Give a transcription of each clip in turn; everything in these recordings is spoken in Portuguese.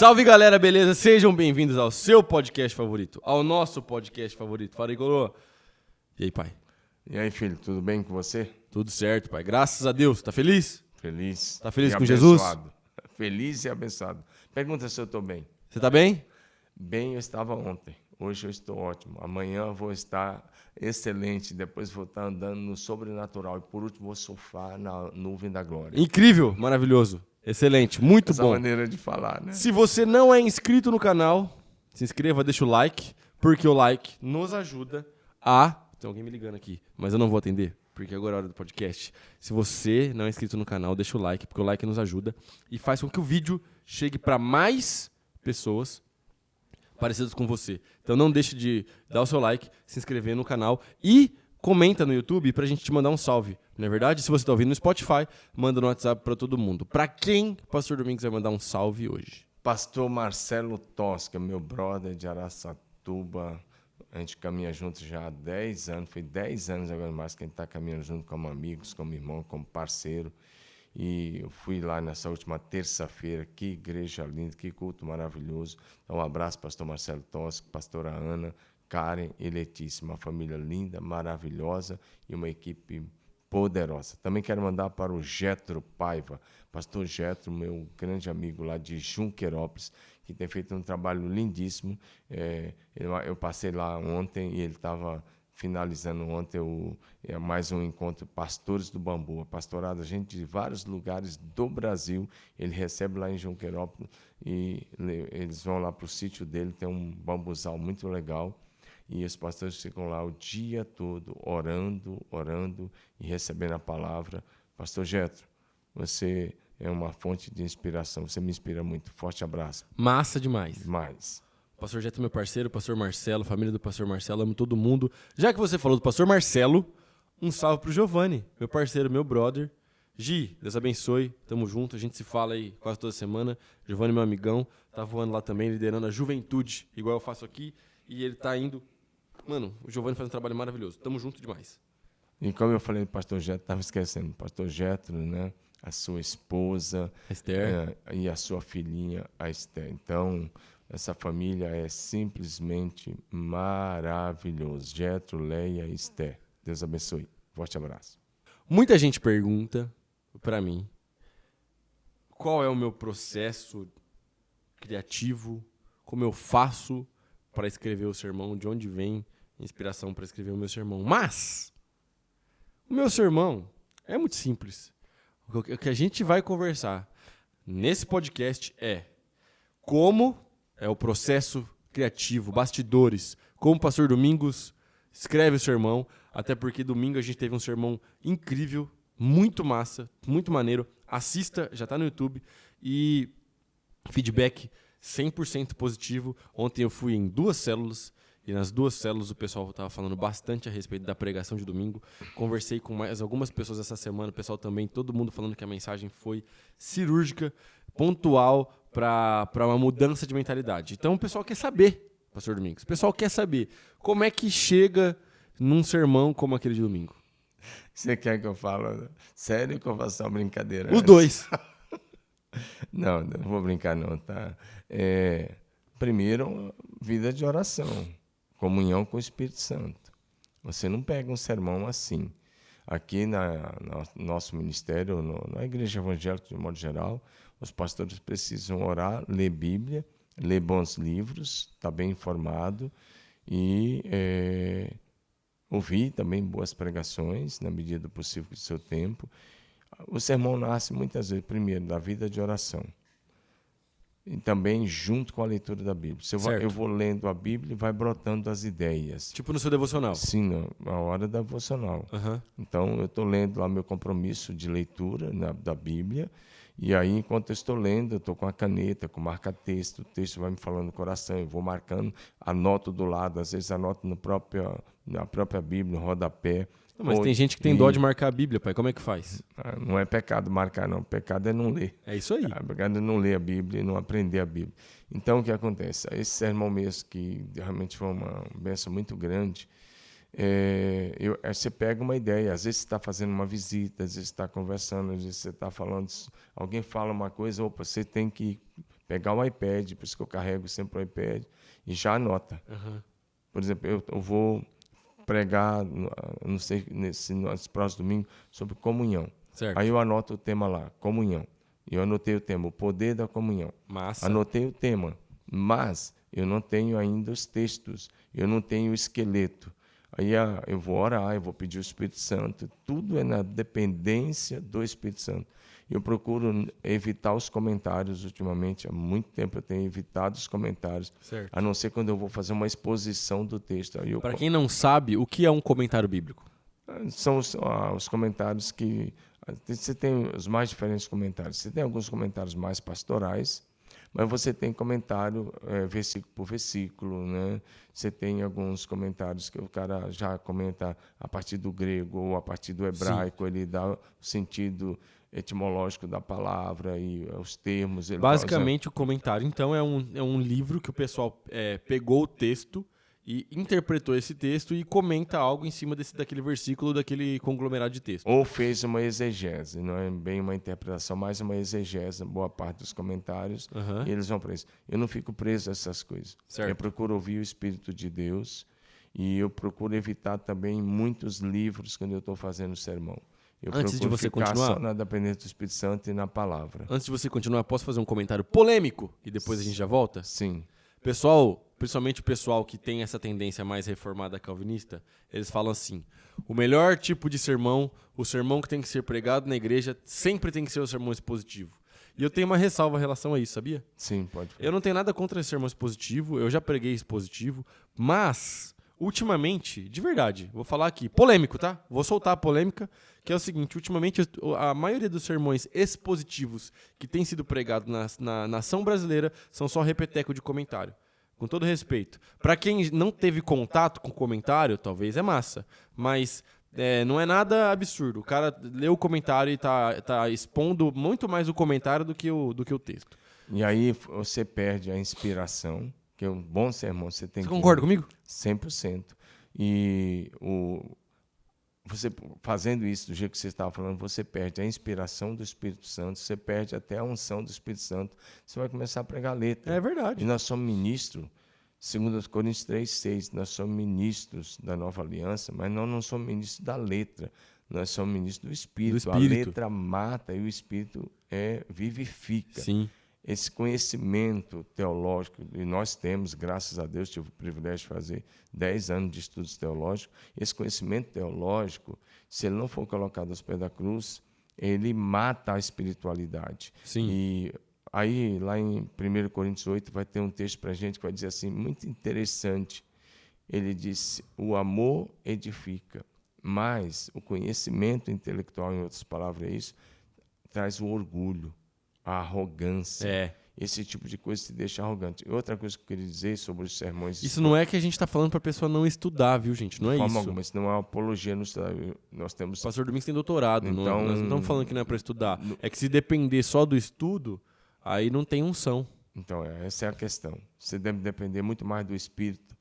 Salve galera, beleza? Sejam bem-vindos ao seu podcast favorito, ao nosso podcast favorito. Fala aí, coroa. E aí, pai? E aí, filho, tudo bem com você? Tudo certo, pai. Graças a Deus. Tá feliz? Feliz. Tá feliz e com abençoado. Jesus? Feliz e abençoado. Pergunta se eu estou bem. Você tá bem? Bem, eu estava ontem. Hoje eu estou ótimo. Amanhã eu vou estar excelente. Depois vou estar andando no sobrenatural. E por último vou surfar na nuvem da glória. Incrível, maravilhoso, excelente, muito Essa bom. maneira de falar, né? Se você não é inscrito no canal, se inscreva, deixa o like, porque o like nos ajuda a... Tem alguém me ligando aqui, mas eu não vou atender, porque agora é a hora do podcast. Se você não é inscrito no canal, deixa o like, porque o like nos ajuda e faz com que o vídeo chegue para mais pessoas parecidas com você. Então não deixe de dar o seu like, se inscrever no canal e comenta no YouTube pra gente te mandar um salve. Não é verdade? Se você tá ouvindo no Spotify, manda no WhatsApp pra todo mundo. Pra quem o Pastor Domingos vai mandar um salve hoje? Pastor Marcelo Tosca, meu brother de Araçatuba. A gente caminha junto já há 10 anos. Foi 10 anos agora mais que a gente está caminhando junto como amigos, como irmão, como parceiro. E eu fui lá nessa última terça-feira. Que igreja linda, que culto maravilhoso. Então, um abraço, pastor Marcelo Tosca, pastora Ana, Karen e Letícia. Uma família linda, maravilhosa e uma equipe poderosa. Também quero mandar para o Getro Paiva, pastor Getro, meu grande amigo lá de Junquerópolis, que tem feito um trabalho lindíssimo. Eu passei lá ontem e ele estava finalizando ontem mais um encontro Pastores do Bambu. Pastorado, gente de vários lugares do Brasil. Ele recebe lá em Junquerópolis e eles vão lá para o sítio dele, tem um bambuzal muito legal. E os pastores ficam lá o dia todo orando e recebendo a palavra. Pastor Getro, você é uma fonte de inspiração. Você me inspira muito. Forte abraço. Massa demais. Mais. Pastor Jeto é meu parceiro, pastor Marcelo, família do pastor Marcelo, amo todo mundo. Já que você falou do pastor Marcelo, um salve pro Giovanni, meu parceiro, meu brother. Gi, Deus abençoe, tamo junto, a gente se fala aí quase toda semana. Giovanni, meu amigão, tá voando lá também, liderando a juventude, igual eu faço aqui. E ele tá indo... Mano, o Giovanni faz um trabalho maravilhoso, tamo junto demais. E como eu falei do pastor Getro, estava esquecendo, pastor Getro, né? A sua esposa, Esther. E a sua filhinha, a Esther. Então, essa família é simplesmente maravilhosa. Getro, Leia e Esther. Deus abençoe. Forte abraço. Muita gente pergunta pra mim qual é o meu processo criativo, como eu faço para escrever o sermão, de onde vem a inspiração para escrever o meu sermão. Mas o meu sermão é muito simples. O que a gente vai conversar nesse podcast é como é o processo criativo, bastidores, como o pastor Domingos escreve o sermão, até porque domingo a gente teve um sermão incrível, muito massa, muito maneiro. Assista, já está no YouTube e feedback 100% positivo. Ontem eu fui em 2 células e nas 2 células o pessoal estava falando bastante a respeito da pregação de domingo. Conversei com mais algumas pessoas essa semana, o pessoal também, todo mundo falando que a mensagem foi cirúrgica, pontual para uma mudança de mentalidade. Então o pessoal quer saber, pastor Domingos, o pessoal quer saber como é que chega num sermão como aquele de domingo. Você quer que eu fale sério ou que eu faça uma brincadeira? Os dois. Não vou brincar não, tá? Primeiro, vida de oração, comunhão com o Espírito Santo. Você não pega um sermão assim. Aqui no nosso ministério, na igreja evangélica de modo geral, os pastores precisam orar, ler Bíblia, ler bons livros, estar bem informado e ouvir também boas pregações na medida do possível do seu tempo. O sermão nasce muitas vezes, primeiro, da vida de oração. E também junto com a leitura da Bíblia. Eu vou lendo a Bíblia e vai brotando as ideias. Tipo no seu devocional. Sim, na hora da devocional. Uhum. Então, eu estou lendo lá meu compromisso de leitura da Bíblia. E aí, enquanto eu estou lendo, eu estou com a caneta, com marca-texto. O texto vai me falando no coração. Eu vou marcando, anoto do lado. Às vezes, anoto na própria Bíblia, no rodapé. Mas tem gente que tem dó de marcar a Bíblia, pai. Como é que faz? Não é pecado marcar, não. Pecado é não ler. É isso aí. Pecado é não ler a Bíblia e não aprender a Bíblia. Então, o que acontece? Esse sermão mesmo, que realmente foi uma bênção muito grande, você pega uma ideia. Às vezes você está fazendo uma visita, às vezes você está conversando, às vezes você está falando, alguém fala uma coisa, opa, você tem que pegar o iPad, por isso que eu carrego sempre o iPad, e já anota. Por exemplo, eu vou pregar, não sei, nesse próximo domingo, sobre comunhão. Certo. Aí eu anoto o tema lá, comunhão. E eu anotei o tema, o poder da comunhão. Massa. Anotei o tema, mas eu não tenho ainda os textos, eu não tenho o esqueleto. Aí eu vou orar, eu vou pedir o Espírito Santo, tudo é na dependência do Espírito Santo. Eu procuro evitar os comentários ultimamente, há muito tempo eu tenho evitado os comentários, Certo. a não ser quando eu vou fazer uma exposição do texto. Para quem não sabe, o que é um comentário bíblico? São os comentários que... Você tem os mais diferentes comentários. Você tem alguns comentários mais pastorais, mas você tem comentário versículo por versículo, né? Você tem alguns comentários que o cara já comenta a partir do grego ou a partir do hebraico, ele dá o sentido etimológico da palavra e os termos. Basicamente, o comentário, então, é um livro que o pessoal pegou o texto e interpretou esse texto e comenta algo em cima daquele versículo, daquele conglomerado de texto. Ou fez uma exegese, não é bem uma interpretação, mas uma exegese, boa parte dos comentários, e eles vão para isso. Eu não fico preso a essas coisas. Certo. Eu procuro ouvir o Espírito de Deus e eu procuro evitar também muitos livros quando eu estou fazendo sermão. Eu Antes de você ficar continuar, só na dependência do Espírito Santo e na palavra. Antes de você continuar, posso fazer um comentário polêmico e depois a gente já volta? Sim. Pessoal, principalmente o pessoal que tem essa tendência mais reformada calvinista, eles falam assim: o melhor tipo de sermão, o sermão que tem que ser pregado na igreja, sempre tem que ser o sermão expositivo. E eu tenho uma ressalva em relação a isso, sabia? Sim, pode falar. Eu não tenho nada contra esse sermão expositivo, eu já preguei expositivo, mas, ultimamente, de verdade, vou falar aqui, polêmico, tá? Vou soltar a polêmica, que é o seguinte: ultimamente, a maioria dos sermões expositivos que tem sido pregados na nação brasileira são só repeteco de comentário. Com todo respeito. Para quem não teve contato com o comentário, talvez é massa, mas não é nada absurdo. O cara leu o comentário e tá expondo muito mais o comentário do que o texto. E aí você perde a inspiração, que é um bom sermão. Você concorda comigo? 100%. E você fazendo isso do jeito que você estava falando, você perde a inspiração do Espírito Santo, você perde até a unção do Espírito Santo, você vai começar a pregar letra. É verdade. E nós somos ministros, segundo Coríntios 3:6, nós somos ministros da nova aliança, mas nós não somos ministros da letra, nós somos ministros do Espírito. A letra mata e o Espírito vivifica. Sim. Esse conhecimento teológico, e nós temos, graças a Deus, tive o privilégio de fazer 10 anos de estudos teológicos, esse conhecimento teológico, se ele não for colocado aos pés da cruz, ele mata a espiritualidade. Sim. E aí, lá em 1 Coríntios 8, vai ter um texto para a gente que vai dizer assim, muito interessante. Ele disse, o amor edifica, mas o conhecimento intelectual, em outras palavras, é isso, traz o orgulho, a arrogância. Esse tipo de coisa te deixa arrogante. Outra coisa que eu queria dizer sobre os sermões... Isso não é que a gente está falando para a pessoa não estudar, viu, gente? Não é isso. De forma alguma, isso não é uma apologia no estudar. Nós temos... O pastor Domingos tem doutorado, Então, nós não estamos falando que não é para estudar. É que se depender só do estudo, aí não tem unção. Então, essa é a questão. Você deve depender muito mais do Espírito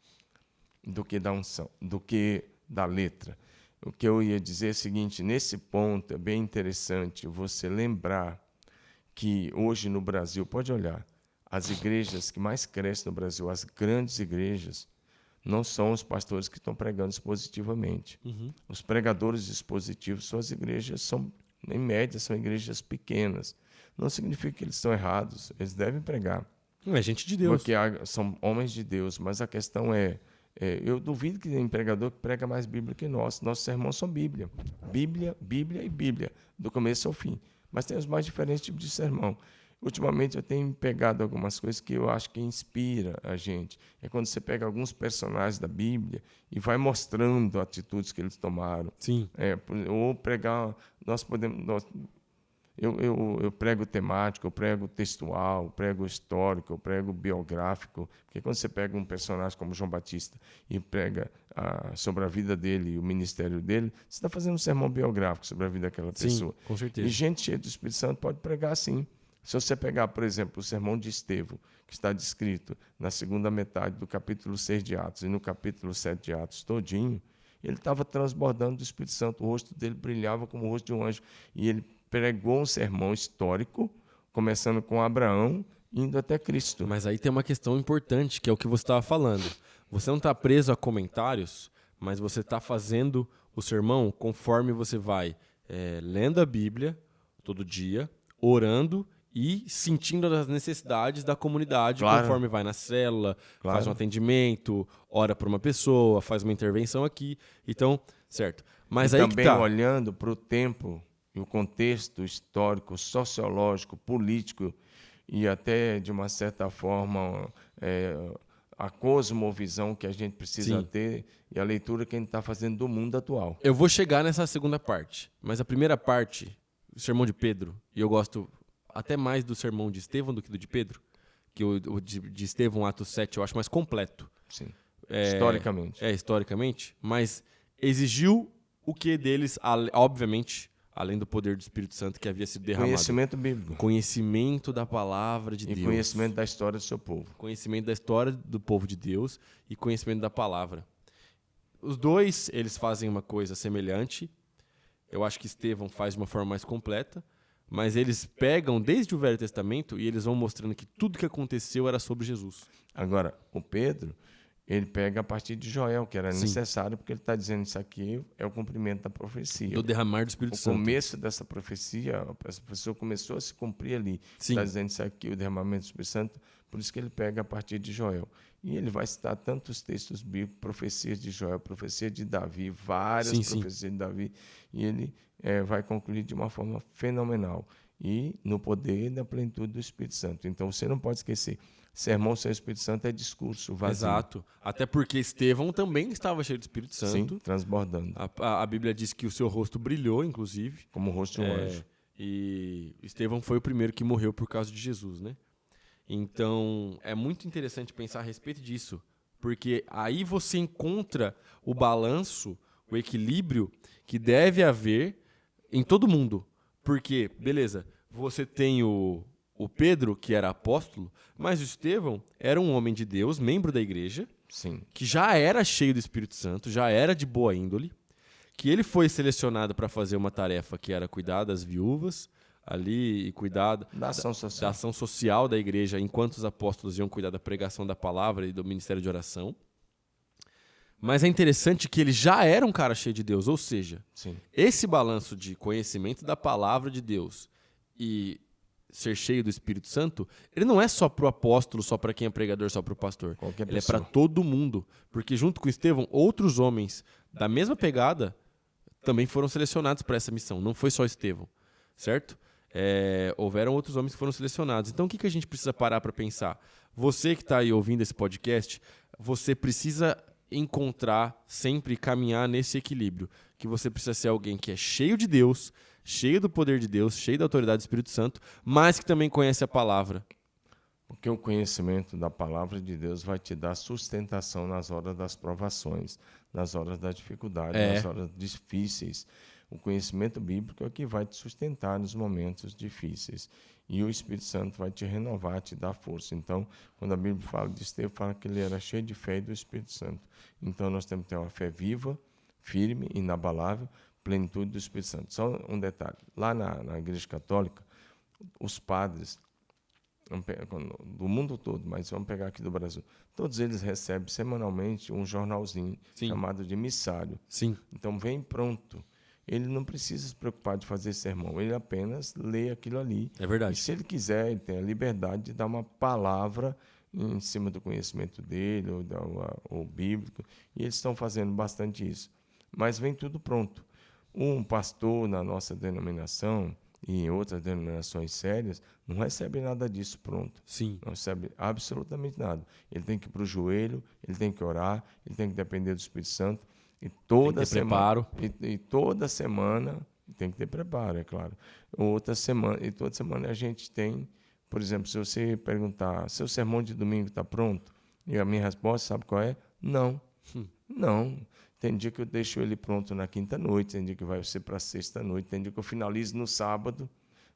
do que da unção, do que da letra. O que eu ia dizer é o seguinte, nesse ponto é bem interessante você lembrar que hoje no Brasil, pode olhar, as igrejas que mais crescem no Brasil, as grandes igrejas, não são os pastores que estão pregando expositivamente. Os pregadores expositivos, suas igrejas são, em média, são igrejas pequenas. Não significa que eles estão errados, eles devem pregar. É gente de Deus. Porque são homens de Deus, mas a questão eu duvido que tem pregador que prega mais Bíblia que nós. Nossos sermões são Bíblia. Bíblia, Bíblia e Bíblia, do começo ao fim. Mas tem os mais diferentes tipos de sermão. Ultimamente eu tenho pegado algumas coisas que eu acho que inspira a gente. É quando você pega alguns personagens da Bíblia e vai mostrando atitudes que eles tomaram. Sim. Ou pregar, eu prego temático, eu prego textual, eu prego histórico, eu prego biográfico. Porque quando você pega um personagem como João Batista e prega sobre a vida dele e o ministério dele, você está fazendo um sermão biográfico sobre a vida daquela pessoa. Com certeza. E gente cheia do Espírito Santo pode pregar assim. Se você pegar, por exemplo, o sermão de Estevão, que está descrito na segunda metade do capítulo 6 de Atos e no capítulo 7 de Atos todinho, ele estava transbordando do Espírito Santo, o rosto dele brilhava como o rosto de um anjo. E ele pregou um sermão histórico, começando com Abraão, indo até Cristo. Mas aí tem uma questão importante, que é o que você estava falando. Você não está preso a comentários, mas você está fazendo o sermão conforme você vai lendo a Bíblia todo dia, orando e sentindo as necessidades da comunidade, Claro. conforme vai na célula, Claro. faz um atendimento, ora para uma pessoa, faz uma intervenção aqui. Então, certo. Mas e aí também que tá. olhando para o tempo e o contexto histórico, sociológico, político e até, de uma certa forma, a cosmovisão que a gente precisa Sim. ter e a leitura que a gente está fazendo do mundo atual. Eu vou chegar nessa segunda parte, mas a primeira parte, o sermão de Pedro, e eu gosto até mais do sermão de Estevão do que do de Pedro, que o de Estevão, Atos 7, eu acho mais completo. Sim. Historicamente. Historicamente, mas exigiu o que deles, obviamente, além do poder do Espírito Santo que havia sido derramado. Conhecimento bíblico. Conhecimento da palavra de E Deus. conhecimento da história do seu povo. Conhecimento da história do povo de Deus e conhecimento da palavra. Os dois, eles fazem uma coisa semelhante. Eu acho que Estevão faz de uma forma mais completa, mas eles pegam desde o Velho Testamento e eles vão mostrando que tudo que aconteceu era sobre Jesus. Agora, o Pedro, ele pega a partir de Joel, que era Sim. necessário, porque ele está dizendo isso aqui é o cumprimento da profecia. Do derramar do Espírito O Santo. começo dessa profecia, essa profecia começou a se cumprir ali. Sim. Está dizendo isso aqui, o derramamento do Espírito Santo, por isso que ele pega a partir de Joel. E ele vai citar tantos textos bíblicos, profecias de Joel, profecia de Davi, várias Sim, sim. profecias de Davi, e ele vai concluir de uma forma fenomenal. E no poder da plenitude do Espírito Santo. Então você não pode esquecer, sermão sem o Espírito Santo é discurso vazio. Exato. Até porque Estevão também estava cheio do Espírito Santo. Sim, transbordando, A Bíblia diz que o seu rosto brilhou, inclusive. como o rosto de um anjo. E Estevão foi o primeiro que morreu por causa de Jesus, né? Então, é muito interessante pensar a respeito disso, porque aí você encontra o balanço, o equilíbrio que deve haver em todo mundo. Porque, beleza, você tem o Pedro, que era apóstolo, mas o Estevão era um homem de Deus, membro da igreja, Sim. que já era cheio do Espírito Santo, já era de boa índole, que ele foi selecionado para fazer uma tarefa que era cuidar das viúvas ali e cuidar Da ação social. da ação social da igreja, enquanto os apóstolos iam cuidar da pregação da palavra e do ministério de oração. Mas é interessante que ele já era um cara cheio de Deus, ou seja, Sim. esse balanço de conhecimento da palavra de Deus e ser cheio do Espírito Santo, ele não é só para o apóstolo, só para quem é pregador, só para o pastor. Qualquer Ele é pessoa. para todo mundo. Porque junto com Estevão, outros homens da mesma pegada também foram selecionados para essa missão. Não foi só Estevão, certo? Houveram outros homens que foram selecionados. Então o que a gente precisa parar para pensar? Você que está aí ouvindo esse podcast, você precisa encontrar, sempre caminhar nesse equilíbrio. Que você precisa ser alguém que é cheio de Deus, cheio do poder de Deus, cheio da autoridade do Espírito Santo, mas que também conhece a palavra. Porque o conhecimento da palavra de Deus vai te dar sustentação nas horas das provações, nas horas da dificuldade, nas horas difíceis. O conhecimento bíblico é o que vai te sustentar nos momentos difíceis. E o Espírito Santo vai te renovar, te dar força. Então, quando a Bíblia fala de Estevão, fala que ele era cheio de fé e do Espírito Santo. Então, nós temos que ter uma fé viva, firme, inabalável, plenitude do Espírito Santo. Só um detalhe. Lá na Igreja Católica, os padres do mundo todo, mas vamos pegar aqui do Brasil, todos eles recebem semanalmente um jornalzinho chamado de missário. Sim. Então, vem pronto. Ele não precisa se preocupar de fazer sermão, ele apenas lê aquilo ali. É verdade. E se ele quiser, ele tem a liberdade de dar uma palavra em cima do conhecimento dele, ou bíblico, e eles estão fazendo bastante isso. Mas vem tudo pronto. Um pastor na nossa denominação e em outras denominações sérias não recebe nada disso pronto. Sim. Não recebe absolutamente nada. Ele tem que ir para o joelho, ele tem que orar, ele tem que depender do Espírito Santo. E toda semana, e toda semana tem que ter preparo, é claro. Toda semana a gente tem, por exemplo, se você perguntar, seu sermão de domingo está pronto? E a minha resposta, sabe qual é? Não. Não. Tem dia que eu deixo ele pronto na quinta-noite, tem dia que vai ser para sexta-noite, tem dia que eu finalizo no sábado.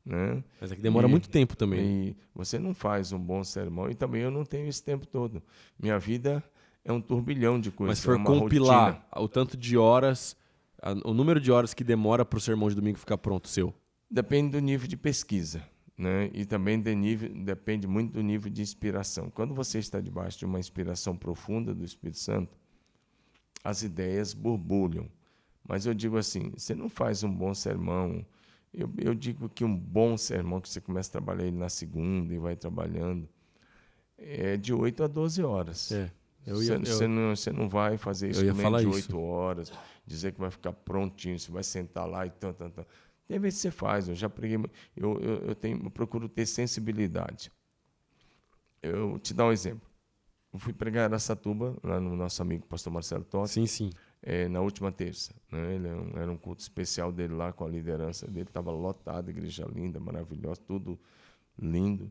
Né? Mas é que demora muito tempo também. E você não faz um bom sermão, e também eu não tenho esse tempo todo. Minha vida é um turbilhão de coisas. Mas se for compilar o tanto de horas, o número de horas que demora para o sermão de domingo ficar pronto seu? Depende do nível de pesquisa. né? E também depende muito do nível de inspiração. Quando você está debaixo de uma inspiração profunda do Espírito Santo, as ideias borbulham. Mas eu digo assim, você não faz um bom sermão. Eu digo que um bom sermão, que você começa a trabalhar ele na segunda e vai trabalhando, é de 8 a 12 horas. Você não vai fazer isso menos de 8 horas, dizer que vai ficar prontinho, você vai sentar lá e tanto. Tem vezes que você faz, eu já preguei, eu procuro ter sensibilidade. Eu te dar um exemplo. Eu fui pregar em Araçatuba, lá no nosso amigo pastor Marcelo Toschi. Sim. Na última terça. Né? Era um culto especial dele lá, com a liderança dele. Estava lotado, igreja linda, maravilhosa, tudo lindo.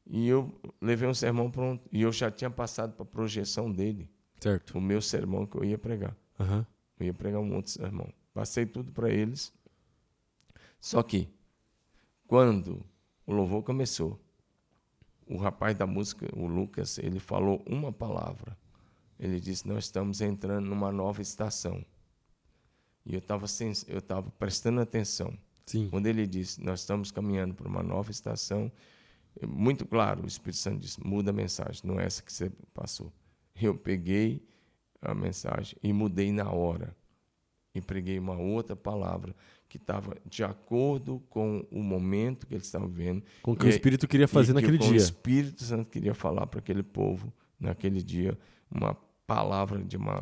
E eu levei um sermão pronto. E eu já tinha passado para a projeção dele. Certo. O meu sermão que eu ia pregar. Uhum. Eu ia pregar um outro sermão. Passei tudo para eles. Só que, quando o louvor começou, o rapaz da música, o Lucas, ele falou uma palavra. Ele disse, nós estamos entrando numa nova estação. E eu estava prestando atenção. Sim. Quando ele disse, nós estamos caminhando para uma nova estação, muito claro, o Espírito Santo disse, muda a mensagem, não é essa que você passou. Eu peguei a mensagem e mudei na hora. E preguei uma outra palavra que estava de acordo com o momento que eles estavam vivendo. Com o que o Espírito queria fazer naquele dia. O Espírito Santo queria falar para aquele povo, naquele dia, uma palavra de uma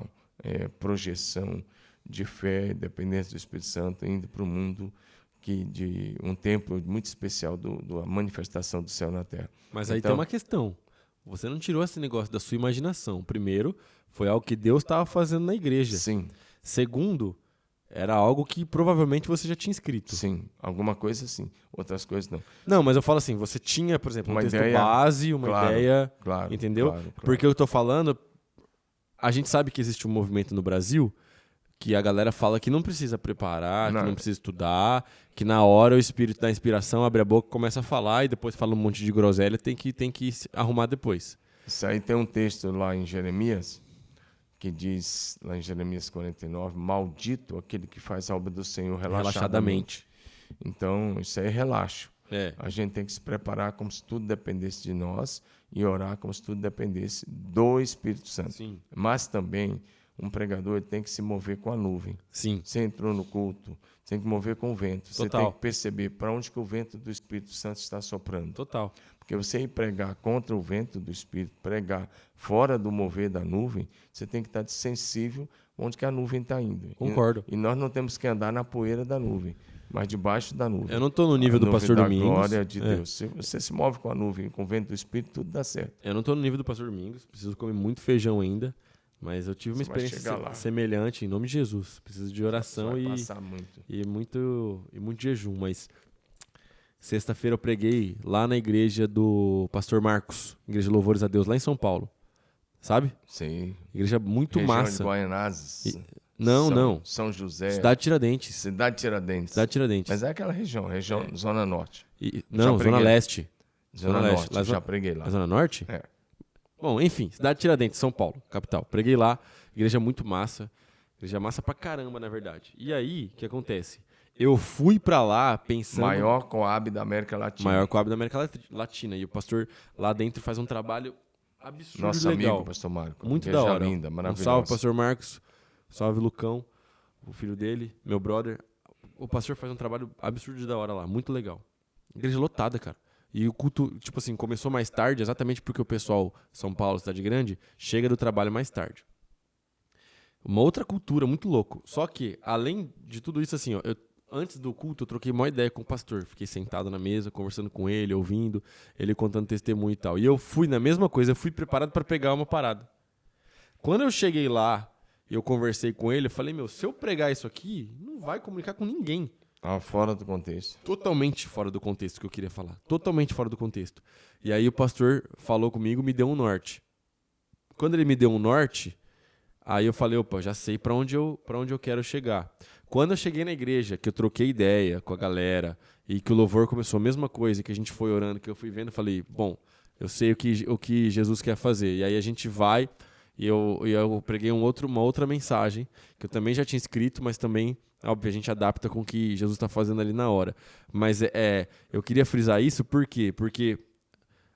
projeção de fé, dependência do Espírito Santo, indo para o mundo de um tempo muito especial da manifestação do céu na terra. Mas aí tem uma questão. Você não tirou esse negócio da sua imaginação. Primeiro, foi algo que Deus estava fazendo na igreja. Sim. Segundo, era algo que provavelmente você já tinha escrito. Sim, alguma coisa sim, outras coisas não. Não, mas eu falo assim, você tinha, por exemplo, um texto base, uma ideia, entendeu? Claro. Porque eu tô falando, a gente sabe que existe um movimento no Brasil que a galera fala que não precisa preparar, que não precisa estudar, que na hora o espírito da inspiração abre a boca, começa a falar e depois fala um monte de groselha, tem que arrumar depois. Isso aí tem um texto lá em Jeremias, que diz, lá em Jeremias 49, maldito aquele que faz a obra do Senhor relaxadamente. Então, isso aí é relaxo. A gente tem que se preparar como se tudo dependesse de nós e orar como se tudo dependesse do Espírito Santo. Sim. Mas também, um pregador ele tem que se mover com a nuvem. Sim. Você entrou no culto, você tem que mover com o vento. Você tem que perceber para onde que o vento do Espírito Santo está soprando. Total. Porque você ir pregar contra o vento do Espírito, pregar fora do mover da nuvem, você tem que estar sensível onde que a nuvem está indo. Concordo. E nós não temos que andar na poeira da nuvem, mas debaixo da nuvem. Eu não estou no nível do pastor Domingos. A glória de Deus. Se você se move com a nuvem, com o vento do Espírito, tudo dá certo. Eu não estou no nível do pastor Domingos, preciso comer muito feijão ainda, mas eu tive uma experiência semelhante, em nome de Jesus. Preciso de oração e muito jejum, mas... Sexta-feira eu preguei lá na igreja do pastor Marcos, Igreja de Louvores a Deus, lá em São Paulo. Sabe? Sim. Igreja muito região massa. De Guaianazes. Não. São José. Cidade Tiradentes. Cidade Tiradentes. Mas é aquela região Zona Norte. Zona Leste. Zona Norte, lá, já preguei lá. A Zona Norte? É. Bom, enfim, Cidade Tiradentes, São Paulo, capital. Preguei lá, igreja muito massa. Igreja massa pra caramba, na verdade. E aí, o que acontece? Eu fui pra lá pensando... Maior Coab da América Latina. Maior Coab da América Latina. E o pastor lá dentro faz um trabalho absurdo. Nosso legal. amigo, pastor Marcos. Muito da hora. Linda, maravilhosa. Salve, pastor Marcos. Salve, Lucão, o filho dele, meu brother. O pastor faz um trabalho absurdo de da hora lá. Muito legal. Igreja lotada, cara. E o culto, tipo assim, começou mais tarde, exatamente porque o pessoal, São Paulo, cidade grande, chega do trabalho mais tarde. Uma outra cultura, muito louco. Só que, além de tudo isso, assim, ó, antes do culto, eu troquei uma ideia com o pastor. Fiquei sentado na mesa, conversando com ele, ouvindo, ele contando testemunho e tal. E eu fui na mesma coisa, eu fui preparado para pegar uma parada. Quando eu cheguei lá e eu conversei com ele, eu falei, se eu pregar isso aqui, não vai comunicar com ninguém. Fora do contexto. Totalmente fora do contexto que eu queria falar. Totalmente fora do contexto. E aí o pastor falou comigo, me deu um norte. Quando ele me deu um norte, aí eu falei, opa, já sei para onde eu quero chegar. Quando eu cheguei na igreja, que eu troquei ideia com a galera e que o louvor começou a mesma coisa, que a gente foi orando, que eu fui vendo, eu falei, bom, eu sei o que Jesus quer fazer. E aí a gente vai e eu preguei uma outra mensagem, que eu também já tinha escrito, mas também Óbvio, a gente adapta com o que Jesus está fazendo ali na hora. Mas eu queria frisar isso por quê? Porque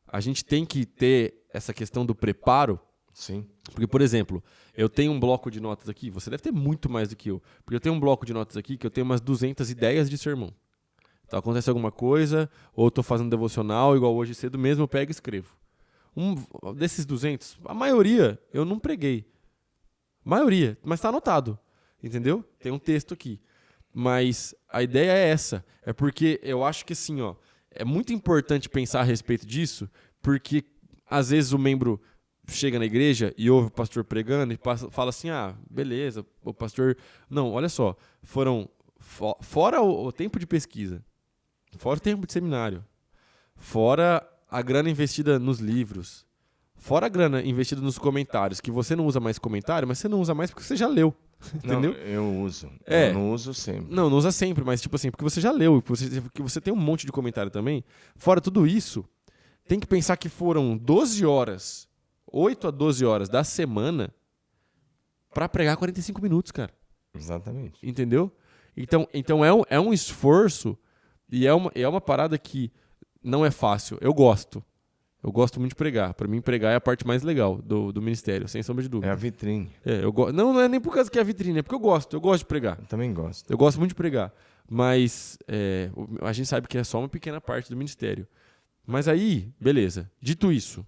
a gente tem que ter essa questão do preparo. Sim. Porque, por exemplo, eu tenho um bloco de notas aqui, você deve ter muito mais do que eu. Porque eu tenho um bloco de notas aqui que eu tenho umas 200 ideias de sermão. Então acontece alguma coisa, ou eu tô fazendo devocional, igual hoje cedo mesmo, eu pego e escrevo. Desses 200, a maioria eu não preguei. Maioria, mas tá anotado. Entendeu? Tem um texto aqui. Mas a ideia é essa. É porque eu acho que assim, ó, é muito importante pensar a respeito disso, porque às vezes o membro chega na igreja e ouve o pastor pregando e fala assim, beleza, o pastor... Não, olha só, foram... Fora o tempo de pesquisa, fora o tempo de seminário, fora a grana investida nos livros, fora a grana investida nos comentários, que você não usa mais comentário, mas você não usa mais porque você já leu. Entendeu? Não, eu uso. Eu não uso sempre. Não usa sempre, mas tipo assim, porque você já leu, porque você tem um monte de comentário também. Fora tudo isso, tem que pensar que foram 12 horas, 8 a 12 horas da semana pra pregar 45 minutos, cara. Exatamente. Entendeu? Então é um esforço e é uma parada que não é fácil. Eu gosto muito de pregar. Pra mim, pregar é a parte mais legal do ministério, sem sombra de dúvida. É a vitrine. Não é nem por causa que é a vitrine, é porque eu gosto de pregar. Eu também gosto. Eu gosto muito de pregar. Mas a gente sabe que é só uma pequena parte do ministério. Mas aí, beleza. Dito isso,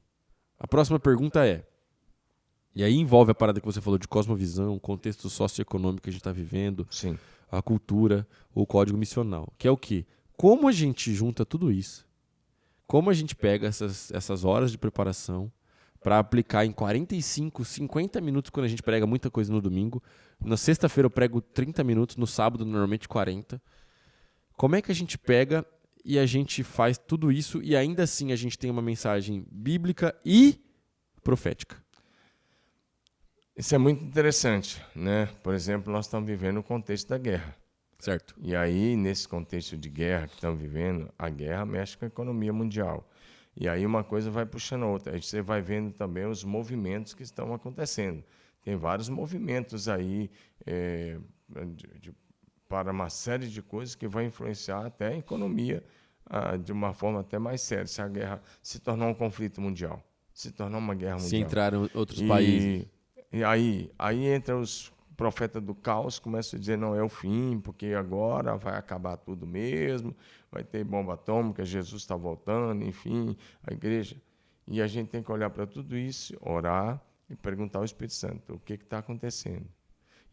a próxima pergunta é... E aí envolve a parada que você falou de cosmovisão, contexto socioeconômico que a gente está vivendo, Sim. a cultura, o código missional. Que é o quê? Como a gente junta tudo isso? Como a gente pega essas horas de preparação para aplicar em 45, 50 minutos quando a gente prega muita coisa no domingo. Na sexta-feira eu prego 30 minutos, no sábado normalmente 40. Como é que a gente pega e a gente faz tudo isso e ainda assim a gente tem uma mensagem bíblica e profética? Isso é muito interessante, né? Por exemplo, nós estamos vivendo o contexto da guerra. Certo. E aí, nesse contexto de guerra que estamos vivendo, a guerra mexe com a economia mundial. E aí uma coisa vai puxando a outra. Aí você vai vendo também os movimentos que estão acontecendo. Tem vários movimentos aí para uma série de coisas que vai influenciar até a economia de uma forma até mais séria. Se a guerra se tornar um conflito mundial, se tornar uma guerra mundial. Se entraram outros países. E aí entra os profetas do caos, começam a dizer não é o fim, porque agora vai acabar tudo mesmo, vai ter bomba atômica, Jesus está voltando, enfim, a igreja. E a gente tem que olhar para tudo isso, orar e perguntar ao Espírito Santo o que está acontecendo.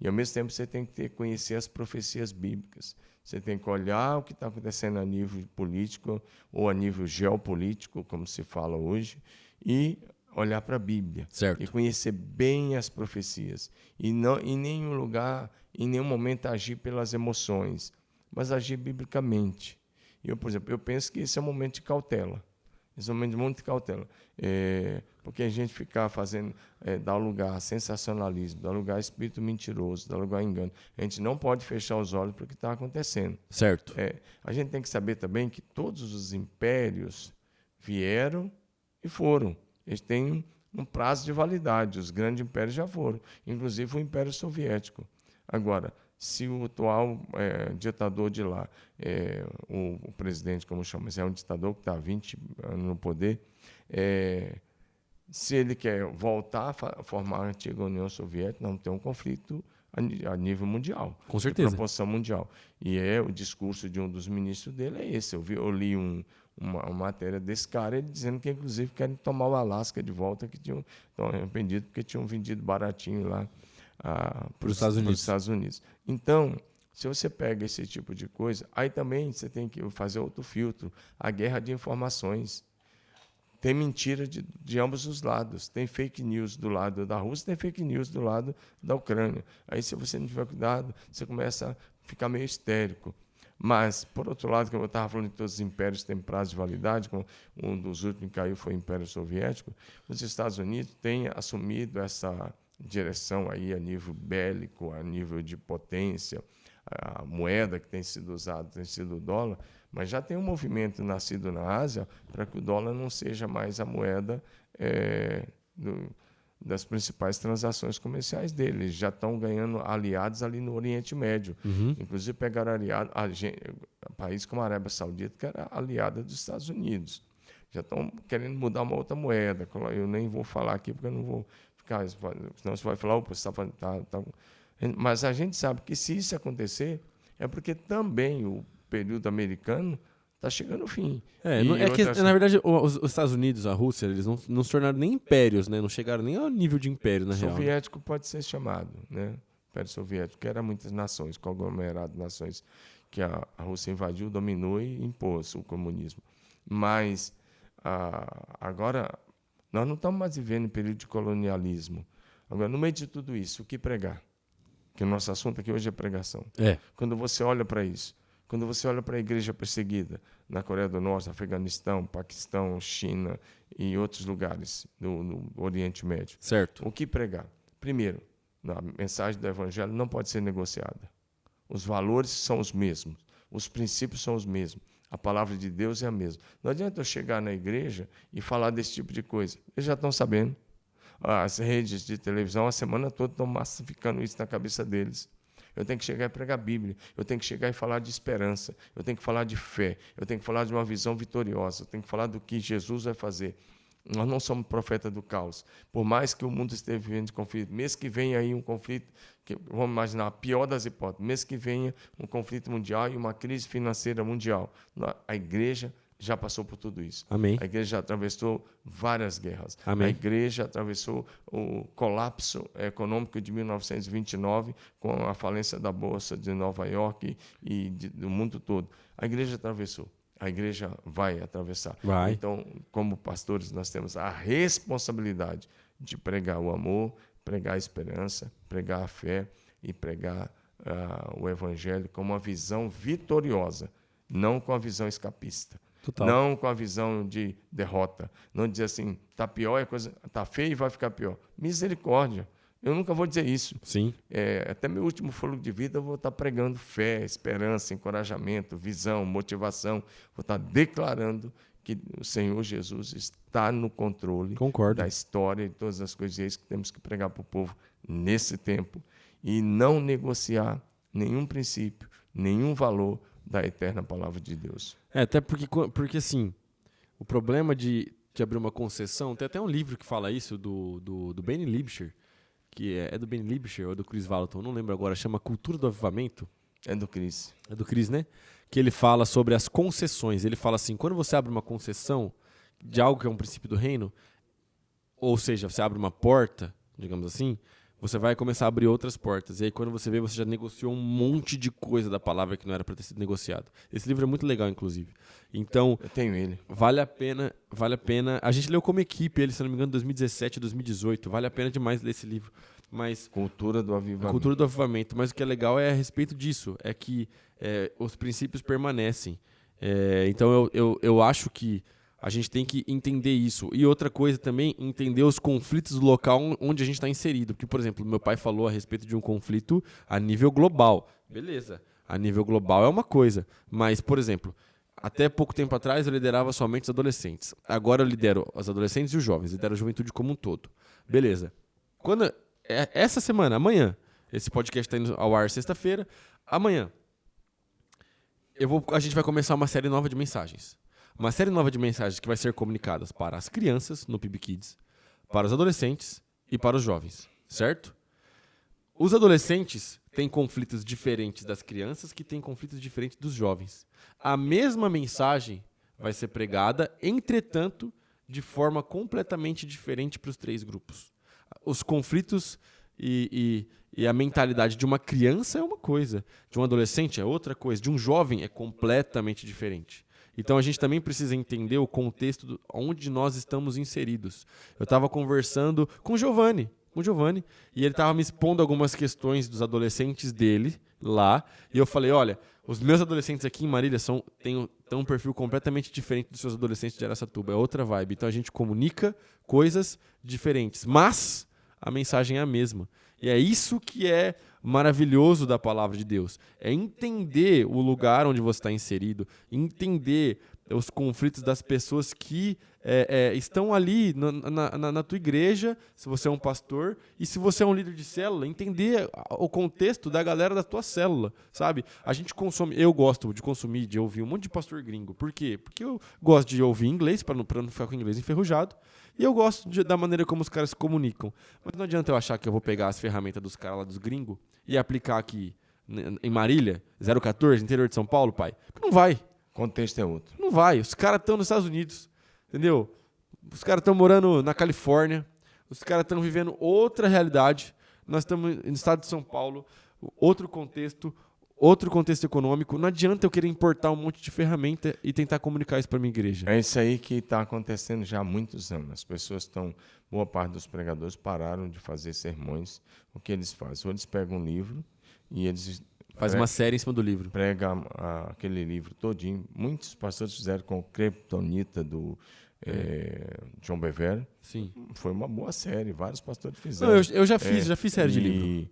E, ao mesmo tempo, você tem que conhecer as profecias bíblicas. Você tem que olhar o que está acontecendo a nível político ou a nível geopolítico, como se fala hoje, e olhar para a Bíblia. Certo. E conhecer bem as profecias. E não em nenhum lugar, em nenhum momento, agir pelas emoções, mas agir biblicamente. Eu, por exemplo, eu penso que esse é um momento de cautela. Esse é um momento de muita cautela. Porque a gente ficar fazendo, dar lugar a sensacionalismo, dar lugar a espírito mentiroso, dar lugar a engano. A gente não pode fechar os olhos para o que está acontecendo. Certo. A gente tem que saber também que todos os impérios vieram e foram. Eles têm um prazo de validade. Os grandes impérios já foram, inclusive o Império Soviético. Agora, se o atual ditador de lá, o presidente, como chama, é um ditador que está há 20 anos no poder, se ele quer voltar a formar a antiga União Soviética, não tem um conflito a nível mundial. Com certeza. De proporção mundial. E o discurso de um dos ministros dele é esse. Eu li uma matéria desse cara, ele dizendo que, inclusive, querem tomar o Alasca de volta, que estão arrependidos porque tinham vendido baratinho lá para os Estados Unidos. Então, se você pega esse tipo de coisa, aí também você tem que fazer outro filtro, a guerra de informações. Tem mentira de ambos os lados. Tem fake news do lado da Rússia, tem fake news do lado da Ucrânia. Aí, se você não tiver cuidado, você começa a ficar meio histérico. Mas, por outro lado, como eu estava falando que todos os impérios têm prazo de validade, como um dos últimos que caiu foi o Império Soviético, os Estados Unidos têm assumido essa direção aí a nível bélico, a nível de potência. A moeda que tem sido usada tem sido o dólar, mas já tem um movimento nascido na Ásia para que o dólar não seja mais a moeda das principais transações comerciais dele. Eles já estão ganhando aliados ali no Oriente Médio. Inclusive pegaram país como a Arábia Saudita, que era aliada dos Estados Unidos. Já estão querendo mudar uma outra moeda. Eu nem vou falar aqui, porque eu não vou ficar... Senão você vai falar, opa, você está falando... Mas a gente sabe que se isso acontecer, é porque também o período americano está chegando ao fim. Na verdade, os Estados Unidos, a Rússia, eles não se tornaram nem impérios, né? Não chegaram nem ao nível de império, na real. O soviético pode ser chamado, né? Império Soviético, que era muitas nações, conglomerado de nações que a Rússia invadiu, dominou e impôs o comunismo. Mas agora nós não estamos mais vivendo em período de colonialismo. Agora, no meio de tudo isso, o que pregar? Que o nosso assunto aqui hoje é pregação. Quando você olha para isso, quando você olha para a igreja perseguida na Coreia do Norte, Afeganistão, Paquistão, China e outros lugares no Oriente Médio, certo. O que pregar? Primeiro, a mensagem do Evangelho não pode ser negociada. Os valores são os mesmos, os princípios são os mesmos, a palavra de Deus é a mesma. Não adianta eu chegar na igreja e falar desse tipo de coisa. Eles já estão sabendo. As redes de televisão, a semana toda, estão massificando isso na cabeça deles. Eu tenho que chegar e pregar a Bíblia. Eu tenho que chegar e falar de esperança. Eu tenho que falar de fé. Eu tenho que falar de uma visão vitoriosa. Eu tenho que falar do que Jesus vai fazer. Nós não somos profeta do caos. Por mais que o mundo esteja vivendo de conflito, mês que vem aí um conflito, vamos imaginar, a pior das hipóteses, mês que venha um conflito mundial e uma crise financeira mundial. A igreja já passou por tudo isso. Amém. A igreja já atravessou várias guerras. Amém. A igreja atravessou o colapso econômico de 1929, com a falência da Bolsa de Nova York e do mundo todo. A igreja atravessou. A igreja vai atravessar. Vai. Então, como pastores, nós temos a responsabilidade de pregar o amor, pregar a esperança, pregar a fé e pregar o evangelho com uma visão vitoriosa, não com a visão escapista. Total. Não com a visão de derrota. Não dizer assim, está pior, está feio e vai ficar pior. Misericórdia. Eu nunca vou dizer isso. Sim. Até meu último fôlego de vida eu vou estar pregando fé, esperança, encorajamento, visão, motivação. Vou estar declarando que o Senhor Jesus está no controle da história e de todas as coisas. E é isso que temos que pregar para o povo nesse tempo. E não negociar nenhum princípio, nenhum valor da eterna palavra de Deus. Até porque assim, o problema de abrir uma concessão, tem até um livro que fala isso, do Benny Libscher, que é do Benny Libscher ou do Chris Vallotton, não lembro agora, chama Cultura do Avivamento. É do Chris. É do Chris, né? Que ele fala sobre as concessões. Ele fala assim, quando você abre uma concessão de algo que é um princípio do reino, ou seja, você abre uma porta, digamos assim, você vai começar a abrir outras portas. E aí, quando você vê, você já negociou um monte de coisa da palavra que não era para ter sido negociado. Esse livro é muito legal, inclusive. Então, eu tenho ele. Vale a pena. A gente leu como equipe ele, se não me engano, em 2017, 2018. Vale a pena demais ler esse livro. Mas Cultura do Avivamento. Cultura do Avivamento. Mas o que é legal é a respeito disso. É que os princípios permanecem. Então, eu acho que a gente tem que entender isso. E outra coisa também, entender os conflitos do local onde a gente está inserido. Porque, por exemplo, meu pai falou a respeito de um conflito a nível global. Beleza, a nível global é uma coisa. Mas, por exemplo, até pouco tempo atrás eu liderava somente os adolescentes. Agora eu lidero os adolescentes e os jovens. Lidero a juventude como um todo. Beleza. Essa semana, amanhã, esse podcast está indo ao ar sexta-feira. Amanhã, a gente vai começar uma série nova de mensagens. Uma série nova de mensagens que vai ser comunicadas para as crianças no PIB Kids, para os adolescentes e para os jovens, certo? Os adolescentes têm conflitos diferentes das crianças, que têm conflitos diferentes dos jovens. A mesma mensagem vai ser pregada, entretanto, de forma completamente diferente para os três grupos. Os conflitos e a mentalidade de uma criança é uma coisa, de um adolescente é outra coisa, de um jovem é completamente diferente. Então a gente também precisa entender o contexto onde nós estamos inseridos. Eu estava conversando com o Giovanni, e ele estava me expondo algumas questões dos adolescentes dele lá, e eu falei, olha, os meus adolescentes aqui em Marília têm um perfil completamente diferente dos seus adolescentes de Araçatuba, é outra vibe. Então a gente comunica coisas diferentes, mas a mensagem é a mesma. E é isso que é maravilhoso da palavra de Deus. É entender o lugar onde você está inserido, entender os conflitos das pessoas que estão ali na tua igreja, se você é um pastor, e se você é um líder de célula, entender o contexto da galera da tua célula, sabe? A gente consome, eu gosto de consumir, de ouvir um monte de pastor gringo. Por quê? Porque eu gosto de ouvir inglês, para não ficar com o inglês enferrujado, e eu gosto da maneira como os caras se comunicam. Mas não adianta eu achar que eu vou pegar as ferramentas dos caras lá dos gringos e aplicar aqui em Marília, 014, interior de São Paulo, pai. Porque não vai. O contexto é outro. Não vai. Os caras estão nos Estados Unidos, entendeu? Os caras estão morando na Califórnia. Os caras estão vivendo outra realidade. Nós estamos no estado de São Paulo, outro contexto econômico. Não adianta eu querer importar um monte de ferramenta e tentar comunicar isso para minha igreja. É isso aí que está acontecendo já há muitos anos. As pessoas boa parte dos pregadores pararam de fazer sermões. O que eles fazem? Ou eles pegam um livro e eles Faz uma série em cima do livro. Prega aquele livro todinho. Muitos pastores fizeram com o Kryptonita do John Bevere. Sim. Foi uma boa série. Vários pastores fizeram. Não, eu já fiz série de livro.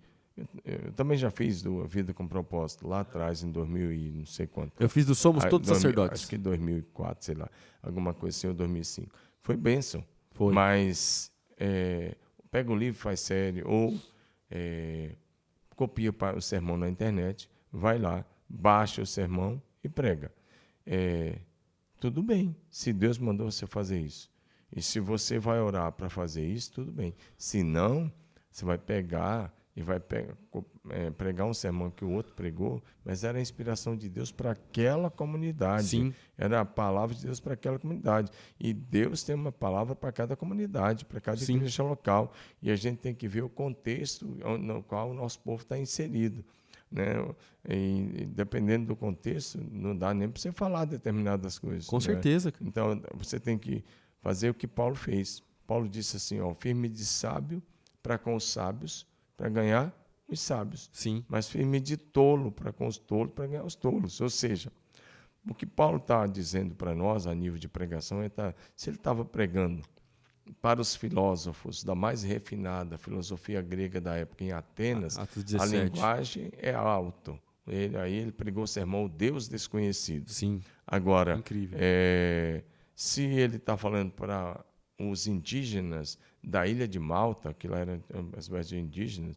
Eu também já fiz do Vida com Propósito, lá atrás, em 2000 e não sei quanto. Eu fiz do Somos Todos Sacerdotes. Acho que 2004, sei lá. Alguma coisa assim, ou 2005. Foi bênção. Foi. Mas pega o livro, faz série, ou copia o sermão na internet, vai lá, baixa o sermão e prega. Tudo bem, se Deus mandou você fazer isso. E se você vai orar para fazer isso, tudo bem. Se não, você vai pegar e vai pregar um sermão que o outro pregou, mas era a inspiração de Deus para aquela comunidade. Sim. Era a palavra de Deus para aquela comunidade. E Deus tem uma palavra para cada comunidade, para cada igreja local. E a gente tem que ver o contexto no qual o nosso povo está inserido. Né? E dependendo do contexto, não dá nem para você falar determinadas coisas. Com certeza. Então, você tem que fazer o que Paulo fez. Paulo disse assim, firme de sábio para com os sábios, para ganhar os sábios. Sim. Mas firme de tolo para com os tolos, para ganhar os tolos. Ou seja, o que Paulo está dizendo para nós, a nível de pregação, se ele estava pregando para os filósofos da mais refinada filosofia grega da época em Atenas, a linguagem é alta. Aí ele pregou o sermão Deus Desconhecido. Sim. Agora, incrível. Se ele está falando para os indígenas da ilha de Malta, que lá eram as espécies de indígenas,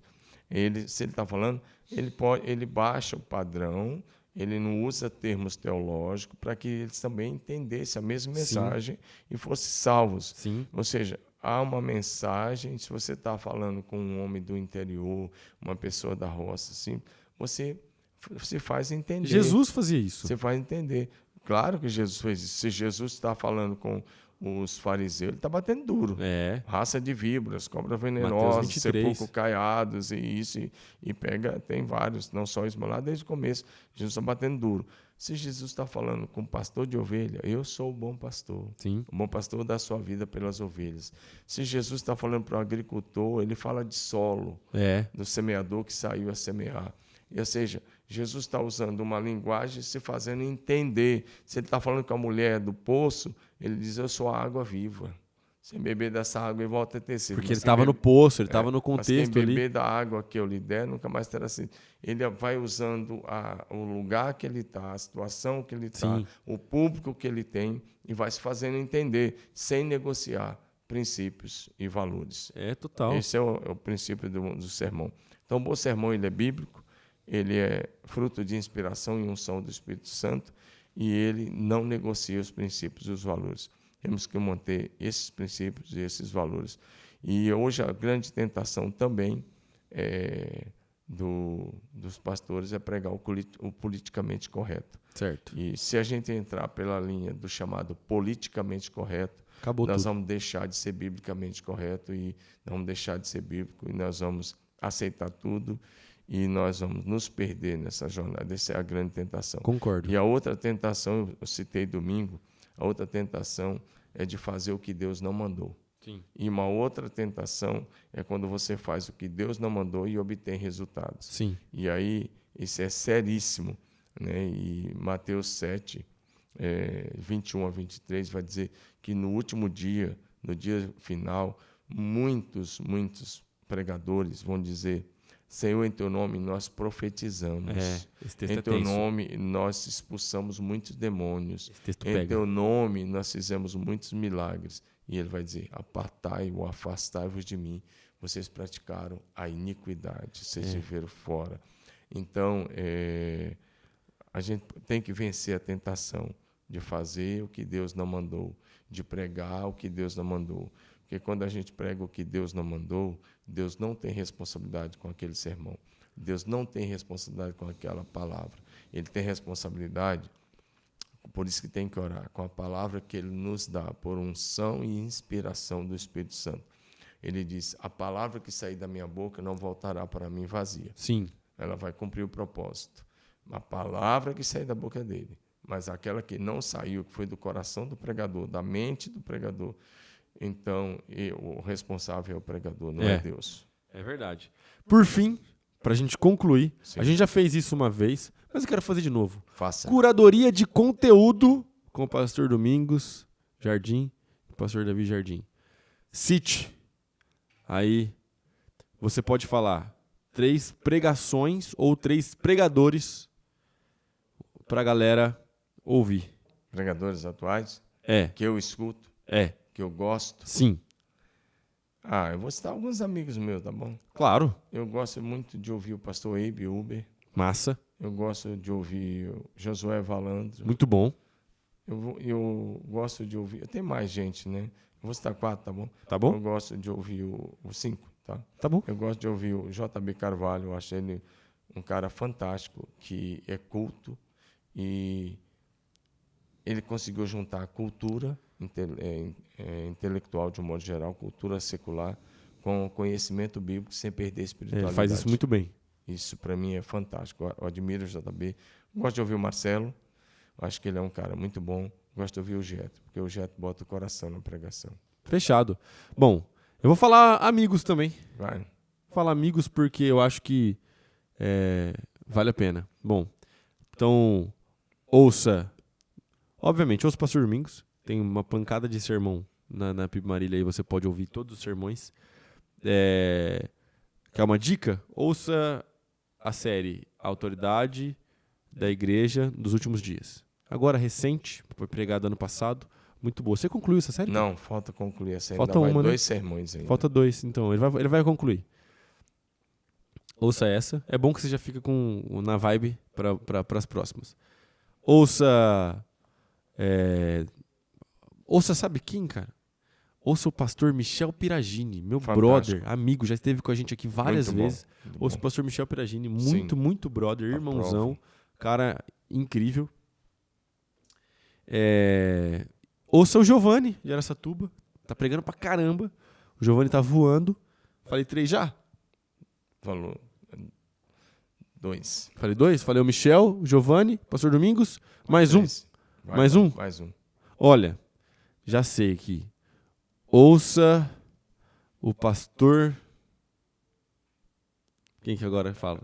se ele está falando, ele baixa o padrão, ele não usa termos teológicos para que eles também entendessem a mesma mensagem e fossem salvos. Sim. Ou seja, há uma mensagem, se você está falando com um homem do interior, uma pessoa da roça, assim, você faz entender. Jesus fazia isso. Você faz entender. Claro que Jesus fez isso. Se Jesus está falando com os fariseus, ele está batendo duro. Raça de víboras, cobra venenosa, sepulcro caiados e isso. E pega, tem vários, não só isso, mas lá desde o começo, Jesus está batendo duro. Se Jesus está falando com o pastor de ovelha, eu sou o bom pastor. Sim. O bom pastor dá sua vida pelas ovelhas. Se Jesus está falando para o agricultor, ele fala de solo, do semeador que saiu a semear. Ou seja, Jesus está usando uma linguagem se fazendo entender. Se ele está falando com a mulher do poço, ele diz, eu sou a água viva. Sem beber dessa água e volta a ter sede. Porque ele estava no poço, ele estava no contexto mas quem ali. beber da água que eu lhe der, nunca mais terá sede. Ele vai usando o lugar que ele está, a situação que ele está, o público que ele tem, e vai se fazendo entender, sem negociar princípios e valores. Total. Esse é o princípio do sermão. Então, o bom sermão ele é bíblico, ele é fruto de inspiração e unção do Espírito Santo, e ele não negocia os princípios e os valores. Temos que manter esses princípios e esses valores. E hoje a grande tentação também dos pastores é pregar o politicamente correto. Certo. E se a gente entrar pela linha do chamado politicamente correto, acabou nós tudo. Vamos deixar de ser biblicamente correto e vamos deixar de ser bíblico e nós vamos aceitar tudo e nós vamos nos perder nessa jornada. Essa é a grande tentação. Concordo. E a outra tentação, eu citei domingo, a outra tentação é de fazer o que Deus não mandou. Sim. E uma outra tentação é quando você faz o que Deus não mandou e obtém resultados. Sim. E aí, isso é seríssimo. Né? E Mateus 7, 21 a 23, vai dizer que no último dia, no dia final, muitos pregadores vão dizer, Senhor, em teu nome nós profetizamos. Esse texto Em é teu tenso. nome nós expulsamos muitos demônios. Esse texto Em pega. teu nome nós fizemos muitos milagres. E ele vai dizer, apartai ou afastai-vos de mim. Vocês praticaram a iniquidade, vocês viveram fora. Então, a gente tem que vencer a tentação de fazer o que Deus não mandou, de pregar o que Deus não mandou. Porque quando a gente prega o que Deus não mandou, Deus não tem responsabilidade com aquele sermão. Deus não tem responsabilidade com aquela palavra. Ele tem responsabilidade, por isso que tem que orar, com a palavra que Ele nos dá, por unção e inspiração do Espírito Santo. Ele diz, a palavra que sair da minha boca não voltará para mim vazia. Sim. Ela vai cumprir o propósito. A palavra que sair da boca dele, mas aquela que não saiu, que foi do coração do pregador, da mente do pregador, então o responsável é o pregador, não é Deus. É verdade. Por fim, para a gente concluir, Sim. a gente já fez isso uma vez, mas eu quero fazer de novo. Faça. Curadoria de conteúdo com o pastor Domingos Jardim e o pastor Davi Jardim. Cite. Aí você pode falar 3 pregações ou 3 pregadores para a galera ouvir. Pregadores atuais, É, que eu escuto, é, que eu gosto. sim, Eu vou citar alguns amigos meus, tá bom? claro, Eu gosto muito de ouvir o pastor Abe Uber. massa, Eu gosto de ouvir o Josué Valandro. muito bom, Eu gosto de ouvir... Tem mais gente, né? Eu vou citar 4, tá bom? tá bom? Eu gosto de ouvir o 5, tá? Tá bom, Eu gosto de ouvir o JB Carvalho. Eu acho ele um cara fantástico, que é culto e ele conseguiu juntar a cultura intelectual, de um modo geral, cultura secular, com conhecimento bíblico, sem perder a espiritualidade. ele faz isso muito bem. Isso, para mim, é fantástico. Eu admiro o JB. Gosto de ouvir o Marcelo. Acho que ele é um cara muito bom. Gosto de ouvir o Geto, porque o Geto bota o coração na pregação. Fechado. Bom, eu vou falar amigos também. Vai. Vou falar amigos porque eu acho que vale a pena. Bom, então ouça, obviamente, ouça o pastor Domingos. Tem uma pancada de sermão na PIB Marília aí, você pode ouvir todos os sermões. Quer uma dica? Ouça a série Autoridade da Igreja dos Últimos Dias. Agora, recente, foi pregada ano passado. Muito boa. Você concluiu essa série? Não, falta concluir a série. Falta Ainda vai uma, né? 2 sermões ainda. Falta 2, então. Ele vai concluir. Ouça essa. É bom que você já fica na vibe para as próximas. Ouça... Ouça, sabe quem, cara? Ouça o pastor Michel Piragini, meu Fantástico. brother, amigo, já esteve com a gente aqui várias Muito bom, vezes. muito Ouça bom. o pastor Michel Piragini, Sim. muito brother, irmãozão, Aprovo. cara incrível. Ouça o Giovanni de Araçatuba, tá pregando pra caramba. O Giovanni tá voando. Falei 3 já? Falou 2. Falei 2? Falei o Michel, o Giovanni, pastor Domingos, mais um. Mais um? Mais um. Olha, já sei que ouça o pastor... Quem que agora fala?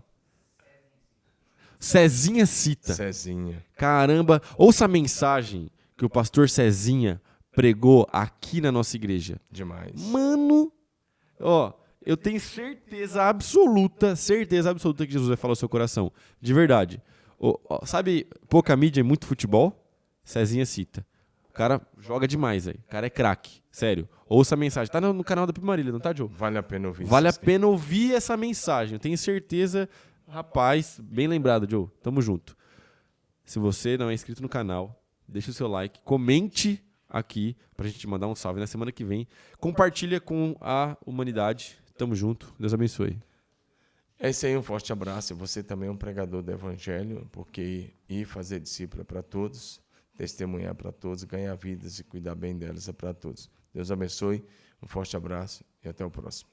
Cezinha Cita. Cezinha. Caramba, ouça a mensagem que o pastor Cezinha pregou aqui na nossa igreja. Demais. Mano, ó, eu tenho certeza absoluta que Jesus vai falar ao seu coração. De verdade. Sabe, pouca mídia e muito futebol? Cezinha Cita. O cara joga demais aí. O cara é craque. Sério. Ouça a mensagem. Tá no canal da PIB Marília, não tá, Diogo? Vale a pena ouvir. Vale a sim. pena ouvir essa mensagem. Eu tenho certeza, rapaz, bem lembrado, Joe. Tamo junto. Se você não é inscrito no canal, deixa o seu like, comente aqui pra gente mandar um salve na semana que vem. Compartilha com a humanidade. Tamo junto. Deus abençoe. É isso aí, um forte abraço. Você também é um pregador do Evangelho, porque ir fazer discípulo é para todos, testemunhar para todos, ganhar vidas e cuidar bem delas é para todos. Deus abençoe, um forte abraço e até o próximo.